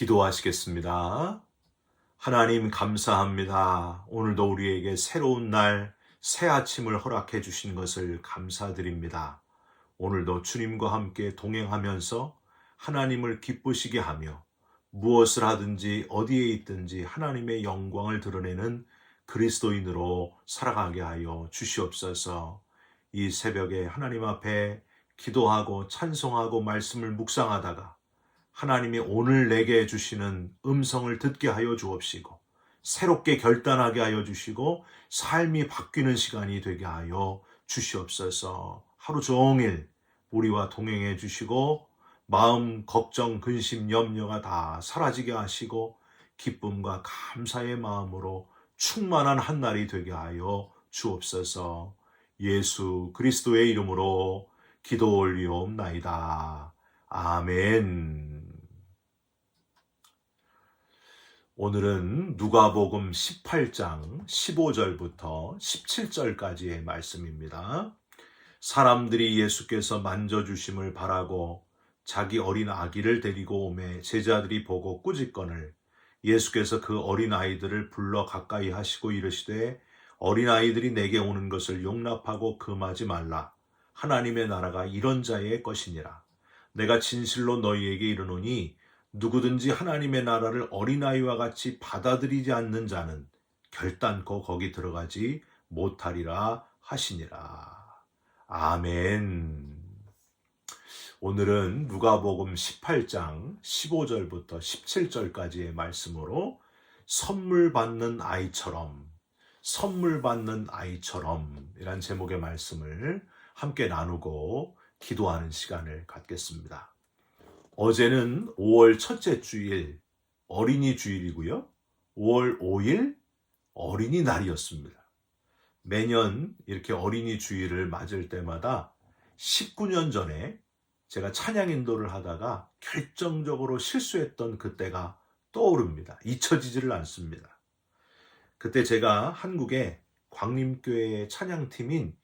기도하시겠습니다. 하나님 감사합니다. 오늘도 우리에게 새로운 날, 새 아침을 허락해 주신 것을 감사드립니다. 오늘도 주님과 함께 동행하면서 하나님을 기쁘시게 하며 무엇을 하든지 어디에 있든지 하나님의 영광을 드러내는 그리스도인으로 살아가게 하여 주시옵소서. 이 새벽에 하나님 앞에 기도하고 찬송하고 말씀을 묵상하다가 하나님이 오늘 내게 주시는 음성을 듣게 하여 주옵시고 새롭게 결단하게 하여 주시고 삶이 바뀌는 시간이 되게 하여 주시옵소서. 하루 종일 우리와 동행해 주시고 마음, 걱정, 근심, 염려가 다 사라지게 하시고 기쁨과 감사의 마음으로 충만한 한 날이 되게 하여 주옵소서. 예수 그리스도의 이름으로 기도 올리옵나이다. 아멘. 오늘은 누가복음 18장 15절부터 17절까지의 말씀입니다. 사람들이 예수께서 만져주심을 바라고 자기 어린 아기를 데리고 오매 제자들이 보고 꾸짖거늘 예수께서 그 어린 아이들을 불러 가까이 하시고 이르시되 어린 아이들이 내게 오는 것을 용납하고 금하지 말라. 하나님의 나라가 이런 자의 것이니라. 내가 진실로 너희에게 이르노니 누구든지 하나님의 나라를 어린아이와 같이 받아들이지 않는 자는 결단코 거기 들어가지 못하리라 하시니라. 아멘. 오늘은 누가복음 18장 15절부터 17절까지의 말씀으로 선물 받는 아이처럼 이란 제목의 말씀을 함께 나누고 기도하는 시간을 갖겠습니다. 어제는 5월 첫째 주일 어린이 주일이고요. 5월 5일 어린이날이었습니다. 매년 이렇게 어린이 주일을 맞을 때마다 19년 전에 제가 찬양 인도를 하다가 결정적으로 실수했던 그때가 떠오릅니다. 잊혀지지를 않습니다. 그때 제가 한국의 광림교회의 찬양팀인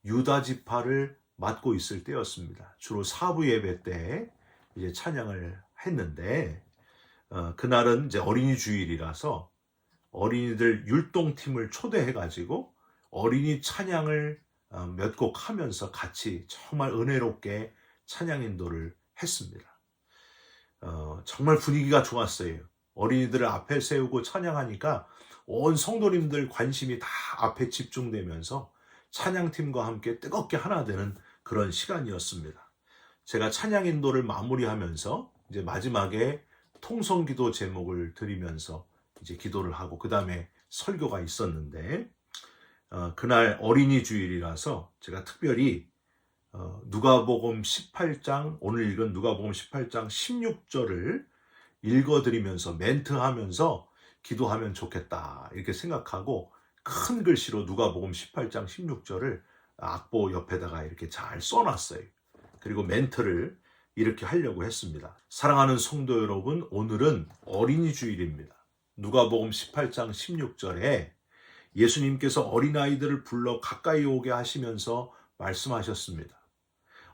유다지파를 맡고 있을 때였습니다. 주로 사부 예배 때 이제 찬양을 했는데 그날은 이제 어린이 주일이라서 어린이들 율동팀을 초대해가지고 어린이 찬양을 몇 곡 하면서 같이 정말 은혜롭게 찬양 인도를 했습니다. 정말 분위기가 좋았어요. 어린이들을 앞에 세우고 찬양하니까 온 성도님들 관심이 다 앞에 집중되면서 찬양팀과 함께 뜨겁게 하나 되는 그런 시간이었습니다. 제가 찬양 인도를 마무리하면서 이제 마지막에 통성기도 제목을 드리면서 이제 기도를 하고 그 다음에 설교가 있었는데 그날 어린이 주일이라서 제가 특별히 누가복음 18장 오늘 읽은 누가복음 18장 16절을 읽어드리면서 멘트하면서 기도하면 좋겠다 이렇게 생각하고 큰 글씨로 누가복음 18장 16절을 악보 옆에다가 이렇게 잘 써놨어요. 그리고 멘트를 이렇게 하려고 했습니다. 사랑하는 성도 여러분, 오늘은 어린이 주일입니다. 누가복음 18장 16절에 예수님께서 어린아이들을 불러 가까이 오게 하시면서 말씀하셨습니다.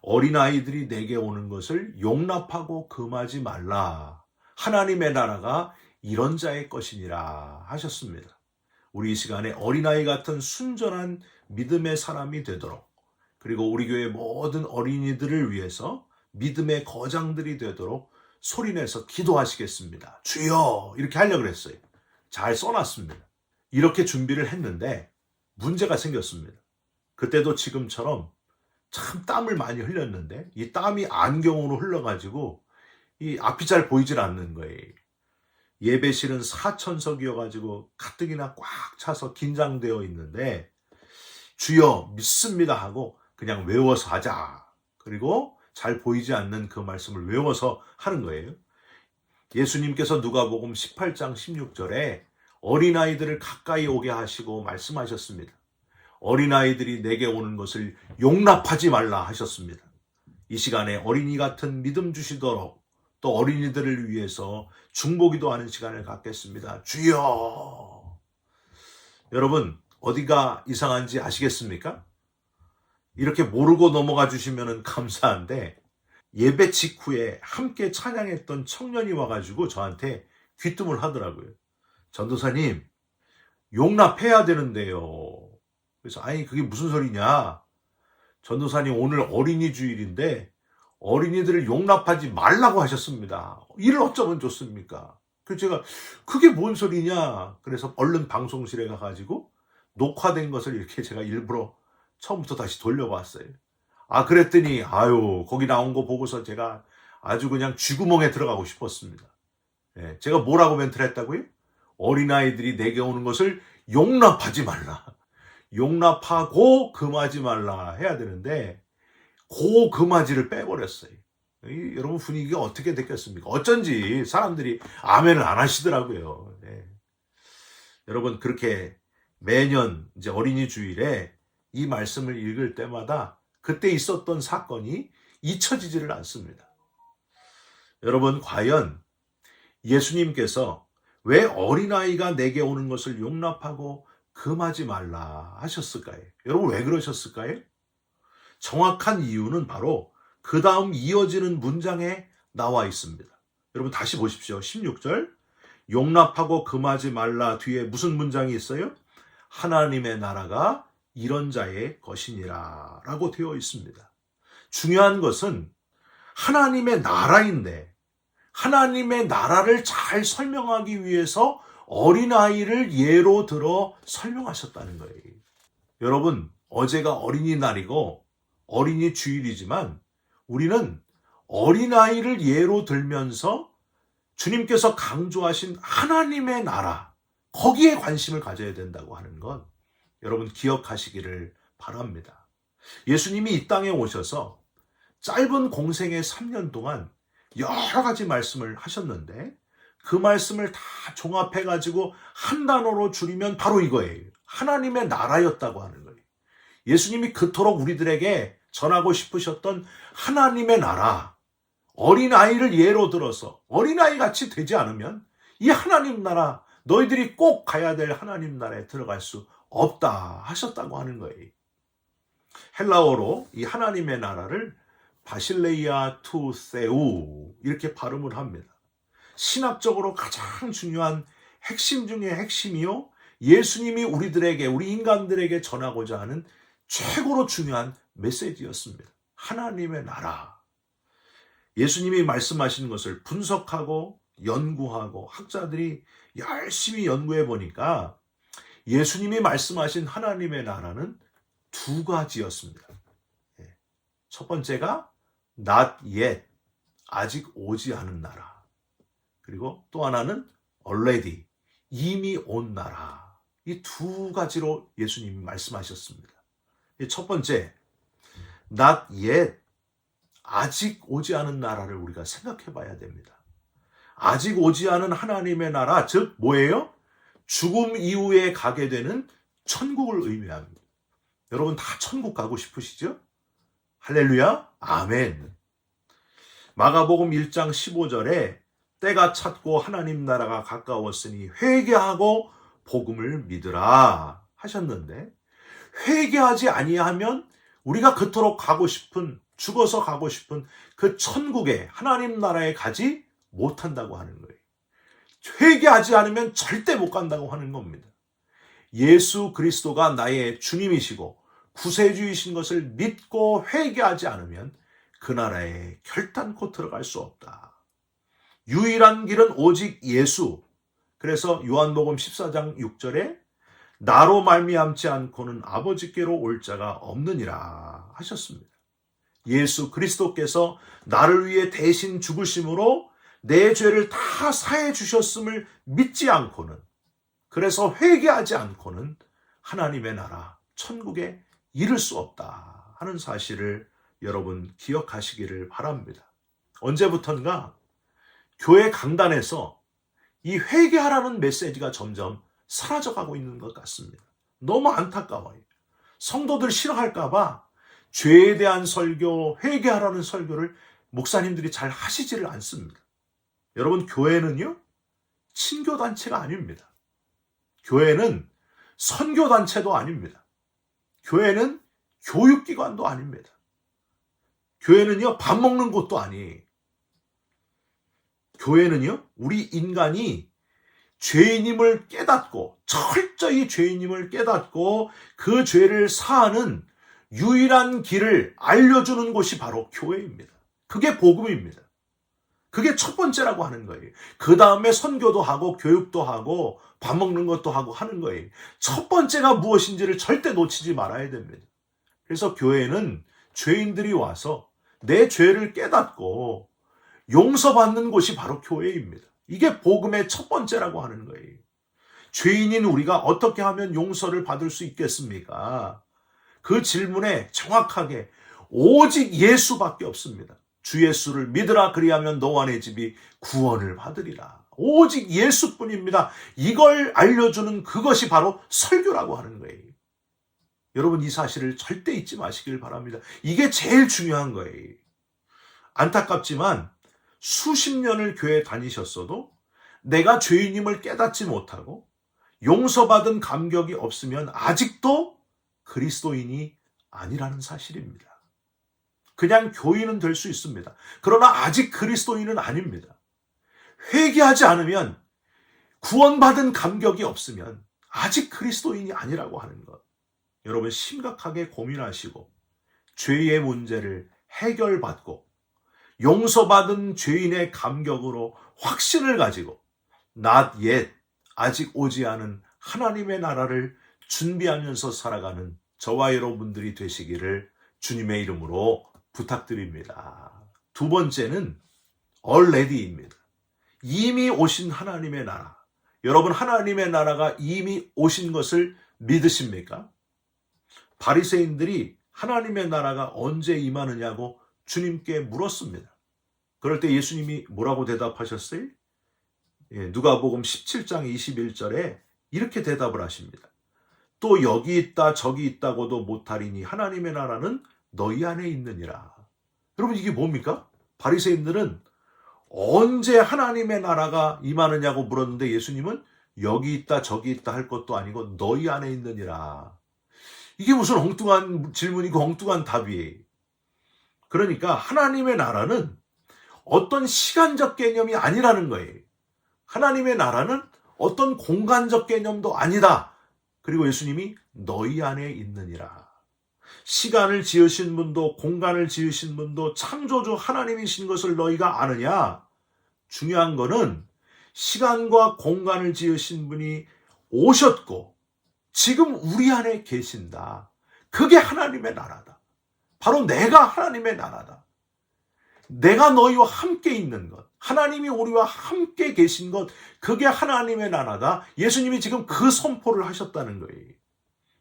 어린아이들이 내게 오는 것을 용납하고 금하지 말라. 하나님의 나라가 이런 자의 것이니라 하셨습니다. 우리 이 시간에 어린아이 같은 순전한 믿음의 사람이 되도록 그리고 우리 교회 모든 어린이들을 위해서 믿음의 거장들이 되도록 소리내서 기도하시겠습니다. 주여! 이렇게 하려고 그랬어요. 잘 써놨습니다. 이렇게 준비를 했는데 문제가 생겼습니다. 그때도 지금처럼 참 땀을 많이 흘렸는데 이 땀이 안경으로 흘러가지고 이 앞이 잘 보이질 않는 거예요. 예배실은 4천석이어가지고 가뜩이나 꽉 차서 긴장되어 있는데 주여 믿습니다 하고 그냥 외워서 하자. 그리고 잘 보이지 않는 그 말씀을 외워서 하는 거예요. 예수님께서 누가복음 18장 16절에 어린아이들을 가까이 오게 하시고 말씀하셨습니다. 어린아이들이 내게 오는 것을 용납하지 말라 하셨습니다. 이 시간에 어린이 같은 믿음 주시도록 또 어린이들을 위해서 중보기도 하는 시간을 갖겠습니다. 주여! 여러분 어디가 이상한지 아시겠습니까? 이렇게 모르고 넘어가 주시면 감사한데 예배 직후에 함께 찬양했던 청년이 와가지고 저한테 귀뜸을 하더라고요. 전도사님, 용납해야 되는데요. 그래서 아니 그게 무슨 소리냐. 전도사님 오늘 어린이 주일인데 어린이들을 용납하지 말라고 하셨습니다. 이를 어쩌면 좋습니까? 그래서 제가 그게 뭔 소리냐. 그래서 얼른 방송실에 가가지고 녹화된 것을 이렇게 제가 일부러 처음부터 다시 돌려봤어요. 그랬더니 거기 나온 거 보고서 제가 아주 그냥 쥐구멍에 들어가고 싶었습니다. 예, 제가 뭐라고 멘트를 했다고요? 어린아이들이 내게 오는 것을 용납하지 말라. 용납하고 금하지 말라 해야 되는데 금하지를 빼버렸어요. 여러분 분위기가 어떻게 됐겠습니까? 어쩐지 사람들이 아멘을 안 하시더라고요. 네. 여러분 그렇게 매년 이제 어린이 주일에 이 말씀을 읽을 때마다 그때 있었던 사건이 잊혀지지를 않습니다. 여러분 과연 예수님께서 왜 어린아이가 내게 오는 것을 용납하고 금하지 말라 하셨을까요? 여러분 왜 그러셨을까요? 정확한 이유는 바로 그 다음 이어지는 문장에 나와 있습니다. 여러분 다시 보십시오. 16절 용납하고 금하지 말라 뒤에 무슨 문장이 있어요? 하나님의 나라가 이런 자의 것이니라 라고 되어 있습니다. 중요한 것은 하나님의 나라인데 하나님의 나라를 잘 설명하기 위해서 어린아이를 예로 들어 설명하셨다는 거예요. 여러분 어제가 어린이날이고 어린이 주일이지만 우리는 어린아이를 예로 들면서 주님께서 강조하신 하나님의 나라 거기에 관심을 가져야 된다고 하는 건 여러분 기억하시기를 바랍니다. 예수님이 이 땅에 오셔서 짧은 공생의 3년 동안 여러 가지 말씀을 하셨는데 그 말씀을 다 종합해가지고 한 단어로 줄이면 바로 이거예요. 하나님의 나라였다고 하는 거예요. 예수님이 그토록 우리들에게 전하고 싶으셨던 하나님의 나라, 어린아이를 예로 들어서 어린아이 같이 되지 않으면 이 하나님 나라, 너희들이 꼭 가야 될 하나님 나라에 들어갈 수 없다 하셨다고 하는 거예요. 헬라어로 이 하나님의 나라를 바실레이아 투 세우 이렇게 발음을 합니다. 신학적으로 가장 중요한 핵심 중의 핵심이요. 예수님이 우리들에게, 우리 인간들에게 전하고자 하는 최고로 중요한 메시지였습니다. 하나님의 나라. 예수님이 말씀하시는 것을 분석하고 연구하고 학자들이 열심히 연구해 보니까 예수님이 말씀하신 하나님의 나라는 두 가지였습니다. 첫 번째가 not yet, 아직 오지 않은 나라. 그리고 또 하나는 already, 이미 온 나라. 이 두 가지로 예수님이 말씀하셨습니다. 첫 번째, not yet, 아직 오지 않은 나라를 우리가 생각해 봐야 됩니다. 아직 오지 않은 하나님의 나라, 즉 뭐예요? 죽음 이후에 가게 되는 천국을 의미합니다. 여러분 다 천국 가고 싶으시죠? 할렐루야, 아멘. 마가복음 1장 15절에 때가 찼고 하나님 나라가 가까웠으니 회개하고 복음을 믿으라 하셨는데 회개하지 아니하면 우리가 그토록 가고 싶은, 죽어서 가고 싶은 그 천국에, 하나님 나라에 가지 못한다고 하는 거예요. 회개하지 않으면 절대 못 간다고 하는 겁니다. 예수 그리스도가 나의 주님이시고 구세주이신 것을 믿고 회개하지 않으면 그 나라에 결단코 들어갈 수 없다. 유일한 길은 오직 예수. 그래서 요한복음 14장 6절에 나로 말미암지 않고는 아버지께로 올 자가 없느니라 하셨습니다. 예수 그리스도께서 나를 위해 대신 죽으심으로 내 죄를 다 사해 주셨음을 믿지 않고는, 그래서 회개하지 않고는 하나님의 나라 천국에 이를 수 없다 하는 사실을 여러분 기억하시기를 바랍니다. 언제부턴가 교회 강단에서 이 회개하라는 메시지가 점점 사라져가고 있는 것 같습니다. 너무 안타까워요. 성도들 싫어할까 봐 죄에 대한 설교, 회개하라는 설교를 목사님들이 잘 하시지를 않습니다. 여러분 교회는요, 친교단체가 아닙니다. 교회는 선교단체도 아닙니다. 교회는 교육기관도 아닙니다. 교회는요, 밥 먹는 곳도 아니에요. 교회는요, 우리 인간이 죄인임을 깨닫고, 철저히 죄인임을 깨닫고 그 죄를 사하는 유일한 길을 알려주는 곳이 바로 교회입니다. 그게 복음입니다. 그게 첫 번째라고 하는 거예요. 그 다음에 선교도 하고 교육도 하고 밥 먹는 것도 하고 하는 거예요. 첫 번째가 무엇인지를 절대 놓치지 말아야 됩니다. 그래서 교회는 죄인들이 와서 내 죄를 깨닫고 용서받는 곳이 바로 교회입니다. 이게 복음의 첫 번째라고 하는 거예요. 죄인인 우리가 어떻게 하면 용서를 받을 수 있겠습니까? 그 질문에 정확하게 오직 예수밖에 없습니다. 주 예수를 믿으라, 그리하면 너와 내 집이 구원을 받으리라. 오직 예수뿐입니다. 이걸 알려주는 그것이 바로 설교라고 하는 거예요. 여러분, 이 사실을 절대 잊지 마시길 바랍니다. 이게 제일 중요한 거예요. 안타깝지만 수십 년을 교회 다니셨어도 내가 죄인임을 깨닫지 못하고 용서받은 감격이 없으면 아직도 그리스도인이 아니라는 사실입니다. 그냥 교인은 될 수 있습니다. 그러나 아직 그리스도인은 아닙니다. 회개하지 않으면, 구원받은 감격이 없으면 아직 그리스도인이 아니라고 하는 것. 여러분, 심각하게 고민하시고 죄의 문제를 해결받고 용서받은 죄인의 감격으로 확신을 가지고 not yet, 아직 오지 않은 하나님의 나라를 준비하면서 살아가는 저와 여러분들이 되시기를 주님의 이름으로 부탁드립니다. 두 번째는 already입니다. 이미 오신 하나님의 나라. 여러분, 하나님의 나라가 이미 오신 것을 믿으십니까? 바리새인들이 하나님의 나라가 언제 임하느냐고 주님께 물었습니다. 그럴 때 예수님이 뭐라고 대답하셨어요? 누가복음 17장 21절에 이렇게 대답을 하십니다. 또 여기 있다 저기 있다고도 못하리니 하나님의 나라는 너희 안에 있느니라. 여러분, 이게 뭡니까? 바리새인들은 언제 하나님의 나라가 임하느냐고 물었는데 예수님은 여기 있다 저기 있다 할 것도 아니고 너희 안에 있느니라. 이게 무슨 엉뚱한 질문이고 엉뚱한 답이에요. 그러니까 하나님의 나라는 어떤 시간적 개념이 아니라는 거예요. 하나님의 나라는 어떤 공간적 개념도 아니다. 그리고 예수님이 너희 안에 있느니라. 시간을 지으신 분도 공간을 지으신 분도 창조주 하나님이신 것을 너희가 아느냐? 중요한 거는 시간과 공간을 지으신 분이 오셨고 지금 우리 안에 계신다. 그게 하나님의 나라다. 바로 내가 하나님의 나라다. 내가 너희와 함께 있는 것, 하나님이 우리와 함께 계신 것, 그게 하나님의 나라다. 예수님이 지금 그 선포를 하셨다는 거예요.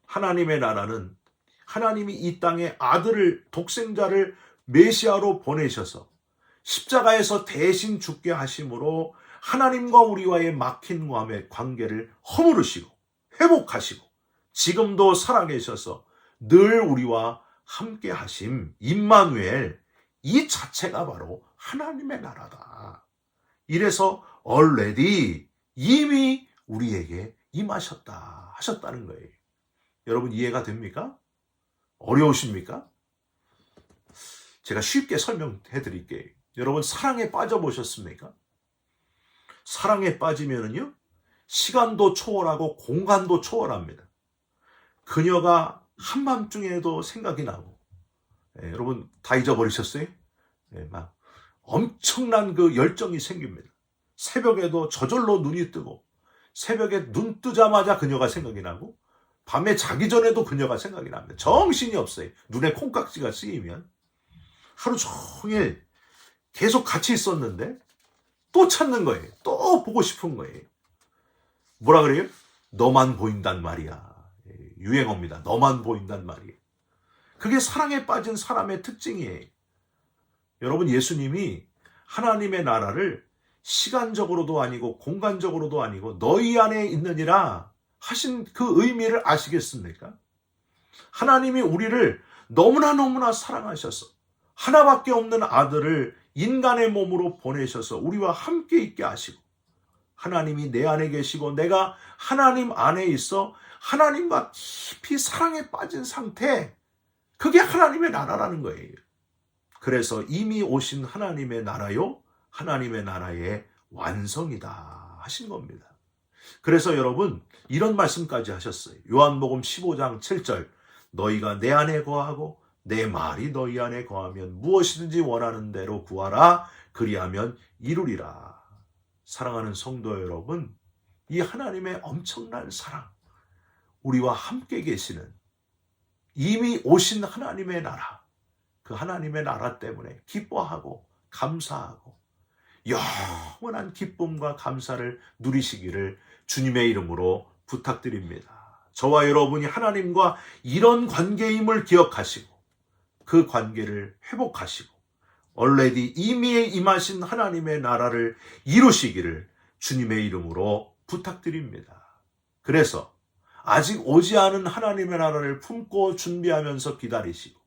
하나님의 나라는 하나님이 이 땅에 아들을, 독생자를 메시아로 보내셔서 십자가에서 대신 죽게 하심으로 하나님과 우리와의 막힌 관계를 허물으시고 회복하시고 지금도 살아계셔서 늘 우리와 함께 하심, 임마누엘, 이 자체가 바로 하나님의 나라다. 이래서 already, 이미 우리에게 임하셨다 하셨다는 거예요. 여러분, 이해가 됩니까? 어려우십니까? 제가 쉽게 설명해 드릴게요. 여러분, 사랑에 빠져보셨습니까? 사랑에 빠지면은요, 시간도 초월하고 공간도 초월합니다. 그녀가 한밤중에도 생각이 나고, 여러분 다 잊어버리셨어요? 막 엄청난 그 열정이 생깁니다. 새벽에도 저절로 눈이 뜨고, 새벽에 눈 뜨자마자 그녀가 생각이 나고, 밤에 자기 전에도 그녀가 생각이 납니다. 정신이 없어요. 눈에 콩깍지가 쓰이면. 하루 종일 계속 같이 있었는데 또 찾는 거예요. 또 보고 싶은 거예요. 뭐라 그래요? 너만 보인단 말이야. 유행어입니다. 너만 보인단 말이에요. 그게 사랑에 빠진 사람의 특징이에요. 여러분, 예수님이 하나님의 나라를 시간적으로도 아니고 공간적으로도 아니고 너희 안에 있느니라 하신 그 의미를 아시겠습니까? 하나님이 우리를 너무나 사랑하셔서 하나밖에 없는 아들을 인간의 몸으로 보내셔서 우리와 함께 있게 하시고, 하나님이 내 안에 계시고 내가 하나님 안에 있어 하나님과 깊이 사랑에 빠진 상태, 그게 하나님의 나라라는 거예요. 그래서 이미 오신 하나님의 나라요, 하나님의 나라의 완성이다 하신 겁니다. 그래서 여러분 이런 말씀까지 하셨어요. 요한복음 15장 7절, 너희가 내 안에 거하고 내 말이 너희 안에 거하면 무엇이든지 원하는 대로 구하라, 그리하면 이루리라. 사랑하는 성도 여러분, 이 하나님의 엄청난 사랑, 우리와 함께 계시는 이미 오신 하나님의 나라, 그 하나님의 나라 때문에 기뻐하고 감사하고 영원한 기쁨과 감사를 누리시기를 주님의 이름으로 부탁드립니다. 저와 여러분이 하나님과 이런 관계임을 기억하시고 그 관계를 회복하시고 already 이미 임하신 하나님의 나라를 이루시기를 주님의 이름으로 부탁드립니다. 그래서 아직 오지 않은 하나님의 나라를 품고 준비하면서 기다리시고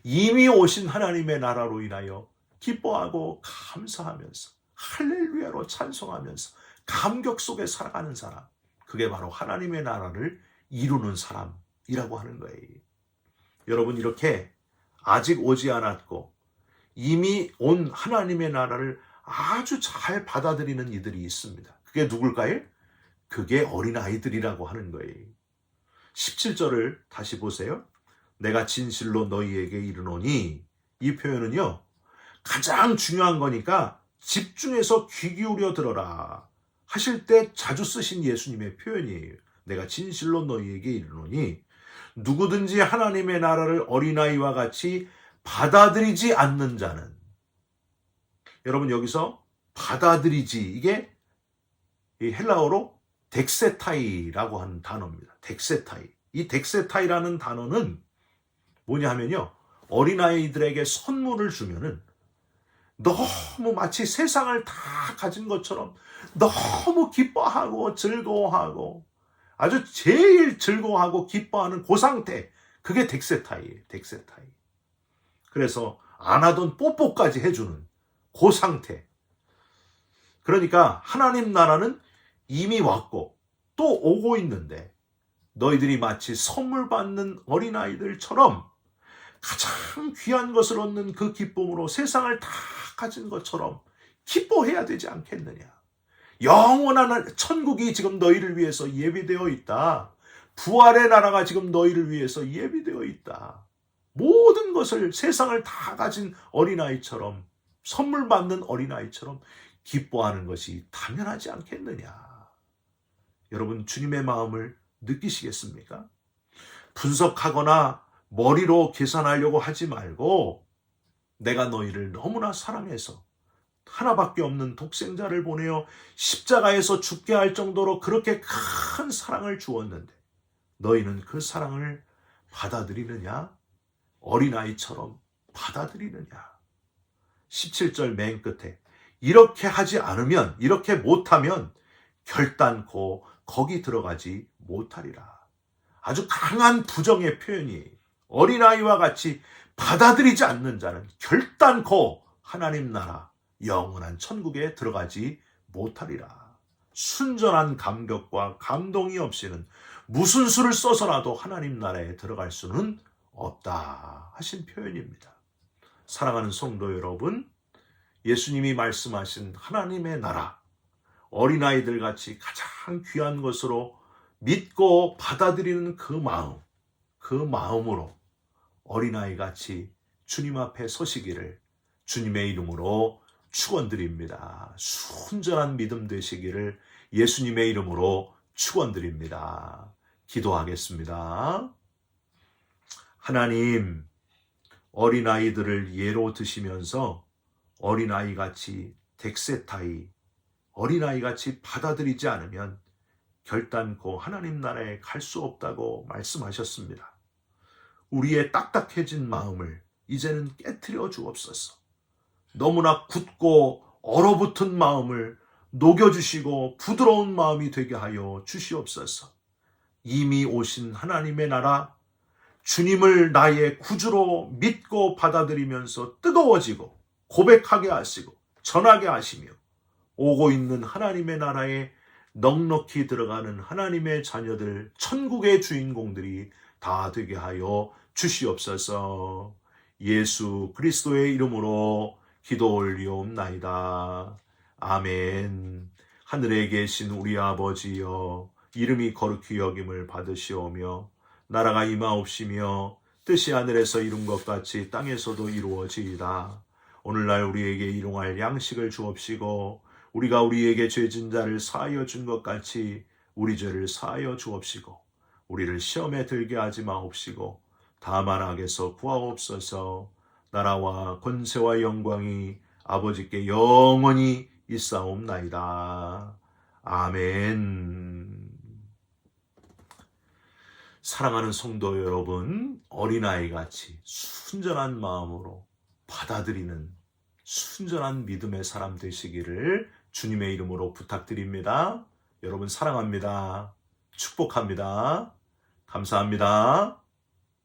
이미 오신 하나님의 나라로 인하여 기뻐하고 감사하면서 할렐루야로 찬송하면서 감격 속에 살아가는 사람, 그게 바로 하나님의 나라를 이루는 사람이라고 하는 거예요. 여러분, 이렇게 아직 오지 않았고 이미 온 하나님의 나라를 아주 잘 받아들이는 이들이 있습니다. 그게 누굴까요? 그게 어린아이들이라고 하는 거예요. 17절을 다시 보세요. 내가 진실로 너희에게 이르노니, 이 표현은요 가장 중요한 거니까 집중해서 귀 기울여 들어라 하실 때 자주 쓰신 예수님의 표현이에요. 내가 진실로 너희에게 이르노니, 누구든지 하나님의 나라를 어린아이와 같이 받아들이지 않는 자는, 여러분 여기서 받아들이지, 이게 헬라어로 덱세타이라고 하는 단어입니다. 덱세타이. 이 덱세타이라는 단어는 뭐냐 하면요, 어린아이들에게 선물을 주면은 너무 마치 세상을 다 가진 것처럼 너무 기뻐하고 즐거워하고 아주 제일 즐거워하고 기뻐하는 그 상태, 그게 덱세타이예요. 덱세타이. 그래서 안 하던 뽀뽀까지 해주는 그 상태. 그러니까 하나님 나라는 이미 왔고 또 오고 있는데 너희들이 마치 선물 받는 어린아이들처럼 가장 귀한 것을 얻는 그 기쁨으로 세상을 다 가진 것처럼 기뻐해야 되지 않겠느냐. 영원한 천국이 지금 너희를 위해서 예비되어 있다. 부활의 나라가 지금 너희를 위해서 예비되어 있다. 모든 것을, 세상을 다 가진 어린아이처럼, 선물 받는 어린아이처럼 기뻐하는 것이 당연하지 않겠느냐. 여러분, 주님의 마음을 느끼시겠습니까? 분석하거나 머리로 계산하려고 하지 말고, 내가 너희를 너무나 사랑해서 하나밖에 없는 독생자를 보내어 십자가에서 죽게 할 정도로 그렇게 큰 사랑을 주었는데 너희는 그 사랑을 받아들이느냐? 어린아이처럼 받아들이느냐? 17절 맨 끝에, 이렇게 하지 않으면, 이렇게 못하면 결단코 거기 들어가지 못하리라. 아주 강한 부정의 표현이에요. 어린아이와 같이 받아들이지 않는 자는 결단코 하나님 나라 영원한 천국에 들어가지 못하리라. 순전한 감격과 감동이 없이는 무슨 수를 써서라도 하나님 나라에 들어갈 수는 없다 하신 표현입니다. 사랑하는 성도 여러분, 예수님이 말씀하신 하나님의 나라, 어린아이들 같이 가장 귀한 것으로 믿고 받아들이는 그 마음, 그 마음으로 어린아이 같이 주님 앞에 서시기를 주님의 이름으로 축원드립니다. 순전한 믿음 되시기를 예수님의 이름으로 축원드립니다. 기도하겠습니다. 하나님, 어린아이들을 예로 드시면서 어린아이같이 덱세타이, 어린아이같이 받아들이지 않으면 결단코 하나님 나라에 갈 수 없다고 말씀하셨습니다. 우리의 딱딱해진 마음을 이제는 깨트려 주옵소서. 너무나 굳고 얼어붙은 마음을 녹여주시고 부드러운 마음이 되게 하여 주시옵소서. 이미 오신 하나님의 나라, 주님을 나의 구주로 믿고 받아들이면서 뜨거워지고 고백하게 하시고 전하게 하시며 오고 있는 하나님의 나라에 넉넉히 들어가는 하나님의 자녀들, 천국의 주인공들이 다 되게 하여 주시옵소서. 예수 그리스도의 이름으로 기도 올리옵나이다. 아멘. 하늘에 계신 우리 아버지여, 이름이 거룩히 여김을 받으시오며 나라가 임하옵시며 뜻이 하늘에서 이룬 것 같이 땅에서도 이루어지이다. 오늘날 우리에게 일용할 양식을 주옵시고 우리가 우리에게 죄진 자를 사하여 준 것 같이 우리 죄를 사하여 주옵시고 우리를 시험에 들게 하지 마옵시고 다만 악에서 구하옵소서. 나라와 권세와 영광이 아버지께 영원히 있사옵나이다. 아멘. 사랑하는 성도 여러분, 어린아이같이 순전한 마음으로 받아들이는 순전한 믿음의 사람 되시기를 주님의 이름으로 부탁드립니다. 여러분 사랑합니다. 축복합니다. 감사합니다.